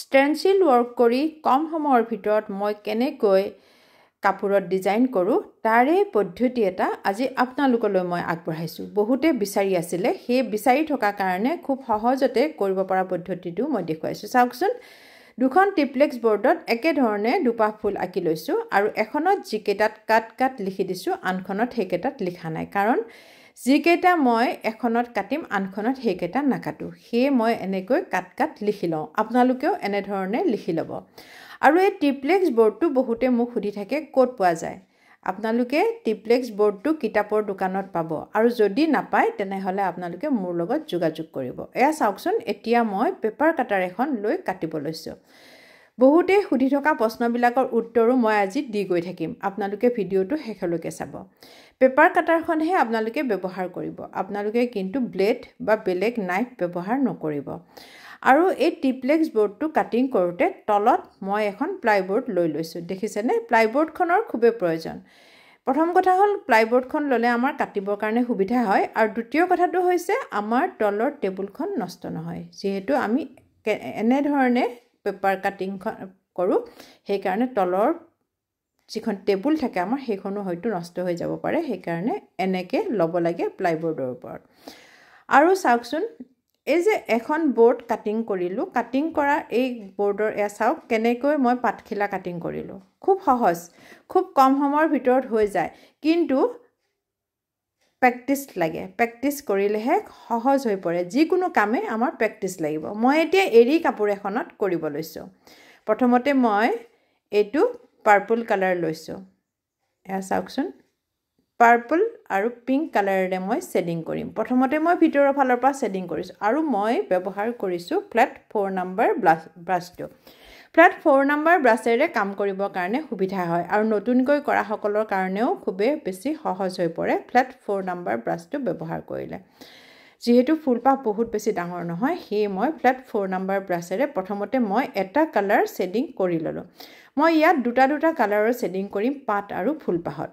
Stencil work কৰি কম সময়ৰ ভিতৰত মই কেনেকৈ কাপোৰত ডিজাইন কৰোঁ তাৰে পদ্ধতি এটা আজি আপোনালোকলৈ মই আগবঢ়াইছোঁ। বহুতে বিচাৰি আছিলে, সেই বিচাৰি থকা কাৰণে খুব সহজতে কৰিব পৰা পদ্ধতিটো মই দেখুৱাইছোঁ। চাওকচোন, দুখন ট্ৰিপ্লেক্স বৰ্ডত একেধৰণে দুপাহ ফুল আঁকি লৈছোঁ আৰু এখনত যিকেইটাত কাট লিখি দিছোঁ আনখনত সেইকেইটাত লিখা নাই, কাৰণ যিকেইটা মই এখনত কাটিম আনখনত সেইকেইটা নাকাটো। সেয়ে মই এনেকৈ কাট লিখি লওঁ। আপোনালোকেও এনেধৰণে লিখি ল'ব। আৰু এই ট্ৰিপ্লেক্স বৰ্ডটো বহুতে মোক সুধি থাকে ক'ত পোৱা যায়। আপোনালোকে ট্ৰিপ্লেক্স বৰ্ডটো কিতাপৰ দোকানত পাব, আৰু যদি নাপায় তেনেহ'লে আপোনালোকে মোৰ লগত যোগাযোগ কৰিব। এয়া চাওকচোন, এতিয়া মই পেপাৰ কাটাৰ এখন লৈ কাটিব লৈছোঁ। বহুতে সুধি থকা প্ৰশ্নবিলাকৰ উত্তৰো মই আজি দি গৈ থাকিম। আপোনালোকে ভিডিঅ'টো শেষলৈকে চাব। পেপাৰ কাটাৰখনহে আপোনালোকে ব্যৱহাৰ কৰিব। আপোনালোকে কিন্তু ব্লেড বা বেলেগ নাইফ ব্যৱহাৰ নকৰিব। আৰু এই ট্ৰিপ্লেক্স বৰ্ডটো কাটিং কৰোঁতে তলত মই এখন প্লাইবৰ্ড লৈ লৈছোঁ। দেখিছেনে? প্লাইবৰ্ডখনৰ খুবেই প্ৰয়োজন। প্ৰথম কথা হ'ল, প্লাইবৰ্ডখন ল'লে আমাৰ কাটিবৰ কাৰণে সুবিধা হয়, আৰু দ্বিতীয় কথাটো হৈছে আমাৰ তলৰ টেবুলখন নষ্ট নহয়। যিহেতু আমি এনেধৰণে পেপাৰ কাটিংখন কৰোঁ, সেইকাৰণে তলৰ যিখন টেবুল থাকে আমাৰ সেইখনো হয়তো নষ্ট হৈ যাব পাৰে। সেইকাৰণে এনেকৈ ল'ব লাগে প্লাইবৰ্ডৰ ওপৰত। আৰু চাওকচোন, এই যে এখন বৰ্ড কাটিং কৰিলোঁ, কাটিং কৰা এই বৰ্ডৰ এয়া চাওক কেনেকৈ মই পাতখিলা কাটিং কৰিলোঁ। খুব সহজ, খুব কম সময়ৰ ভিতৰত হৈ যায়, কিন্তু প্ৰেক্টিচ লাগে। প্ৰেক্টিচ কৰিলেহে সহজ হৈ পৰে। যিকোনো কামেই আমাৰ প্ৰেক্টিচ লাগিব। মই এতিয়া এৰী কাপোৰ এখনত কৰিব লৈছোঁ। প্ৰথমতে মই এইটো পাৰ্পল কালাৰ লৈছোঁ। এয়া চাওকচোন, পাৰ্পল আৰু পিংক কালাৰেৰে মই ছেডিং কৰিম। প্ৰথমতে মই ভিতৰৰ ফালৰ পৰা ছেডিং কৰিছোঁ, আৰু মই ব্যৱহাৰ কৰিছোঁ ফ্লেট 4 নম্বৰ ব্ৰাছটো। ফ্লেট 4 নম্বৰ ব্ৰাছেৰে কাম কৰিবৰ কাৰণে সুবিধা হয়, আৰু নতুনকৈ কৰাসকলৰ কাৰণেও খুবেই বেছি সহজ হৈ পৰে ফ্লেট 4 নম্বৰ ব্ৰাছটো ব্যৱহাৰ কৰিলে। যিহেতু ফুলপাহ বহুত বেছি ডাঙৰ নহয়, সেয়ে মই ফ্লেট 4 নম্বৰ ব্ৰাছেৰে প্ৰথমতে মই এটা কালাৰ ছেডিং কৰি ল'লোঁ। মই ইয়াত দুটা কালাৰৰ ছেডিং কৰিম পাত আৰু ফুলপাহত।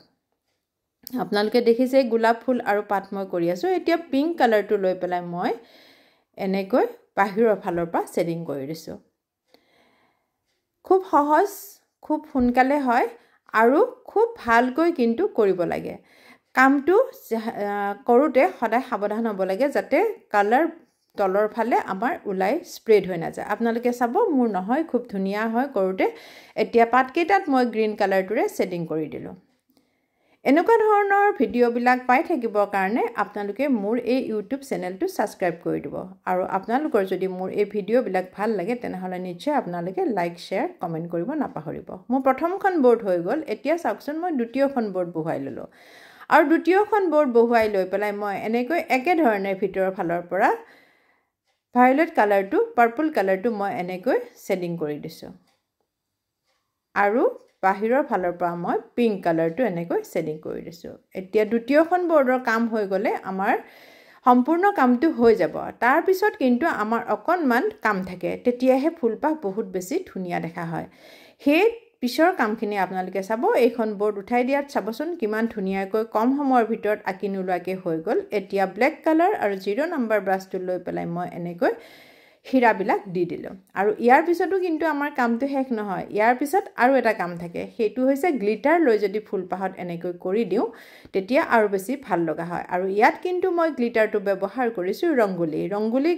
আপোনালোকে দেখিছে গোলাপ ফুল আৰু পাত মই কৰি আছোঁ। এতিয়া পিংক কালাৰটো লৈ পেলাই মই এনেকৈ বাহিৰৰ ফালৰ পৰা ছেডিং কৰি দিছোঁ। খুব সহজ, খুব সোনকালে হয়, আৰু খুব ভালকৈ কিন্তু কৰিব লাগে। কামটো কৰোঁতে সদায় সাৱধান হ'ব লাগে, যাতে কালাৰ তলৰ ফালে আমাৰ ওলাই স্প্ৰেড হৈ নাযায়। আপোনালোকে চাব, মোৰ নহয়, খুব ধুনীয়া হয় কৰোঁতে। এতিয়া পাতকেইটাত মই গ্ৰীণ কালাৰটোৰে ছেডিং কৰি দিলোঁ। এনেকুৱা ধৰণৰ ভিডিঅ'বিলাক পাই থাকিবৰ কাৰণে আপোনালোকে মোৰ এই ইউটিউব চেনেলটো ছাবস্ক্ৰাইব কৰি দিব। আৰু আপোনালোকৰ যদি মোৰ এই ভিডিঅ'বিলাক ভাল লাগে তেনেহ'লে নিশ্চয় আপোনালোকে লাইক, শ্বেয়াৰ, কমেণ্ট কৰিব নাপাহৰিব। মোৰ প্ৰথমখন বৰ্ড হৈ গ'ল। এতিয়া চাওকচোন, মই দ্বিতীয়খন বৰ্ড বহুৱাই ল'লোঁ, আৰু দ্বিতীয়খন বৰ্ড বহুৱাই লৈ পেলাই মই এনেকৈ একেধৰণে ভিতৰৰ ফালৰ পৰা ভায়লেট কালাৰটো, পাৰ্পল কালাৰটো মই এনেকৈ ছেডিং কৰি দিছোঁ, আৰু বাহিৰৰ ফালৰ পৰা মই পিংক কালাৰটো এনেকৈ ছেডিং কৰি দিছোঁ। এতিয়া দ্বিতীয়খন বৰ্ডৰ কাম হৈ গ'লে আমাৰ সম্পূৰ্ণ কামটো হৈ যাব। তাৰপিছত কিন্তু আমাৰ অকণমান কাম থাকে, তেতিয়াহে ফুলপাহ বহুত বেছি ধুনীয়া দেখা হয়। সেই পিছৰ কামখিনি আপোনালোকে চাব। এইখন বৰ্ড উঠাই দিয়াত চাবচোন কিমান ধুনীয়াকৈ কম সময়ৰ ভিতৰত আঁকি নোলোৱাকৈ হৈ গ'ল। এতিয়া ব্লেক কালাৰ আৰু 0 নম্বৰ ব্ৰাছটো লৈ পেলাই মই এনেকৈ হীৰাবিলাক দি দিলোঁ। আৰু ইয়াৰ পিছতো কিন্তু আমাৰ কামটো শেষ নহয়। ইয়াৰ পিছত আৰু এটা কাম থাকে, সেইটো হৈছে গ্লিটাৰ লৈ যদি ফুলপাহত এনেকৈ কৰি দিওঁ তেতিয়া আৰু বেছি ভাল লগা হয়। আৰু ইয়াত কিন্তু মই গ্লিটাৰটো ব্যৱহাৰ কৰিছোঁ ৰংগুলি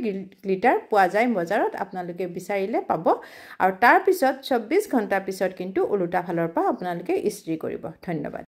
গ্লিটাৰ পোৱা যায় বজাৰত, আপোনালোকে বিচাৰিলে পাব। আৰু তাৰপিছত 24 ঘণ্টাৰ পিছত কিন্তু ওলোটা ফালৰ পৰা আপোনালোকে ইস্ত্ৰি কৰিব। ধন্যবাদ।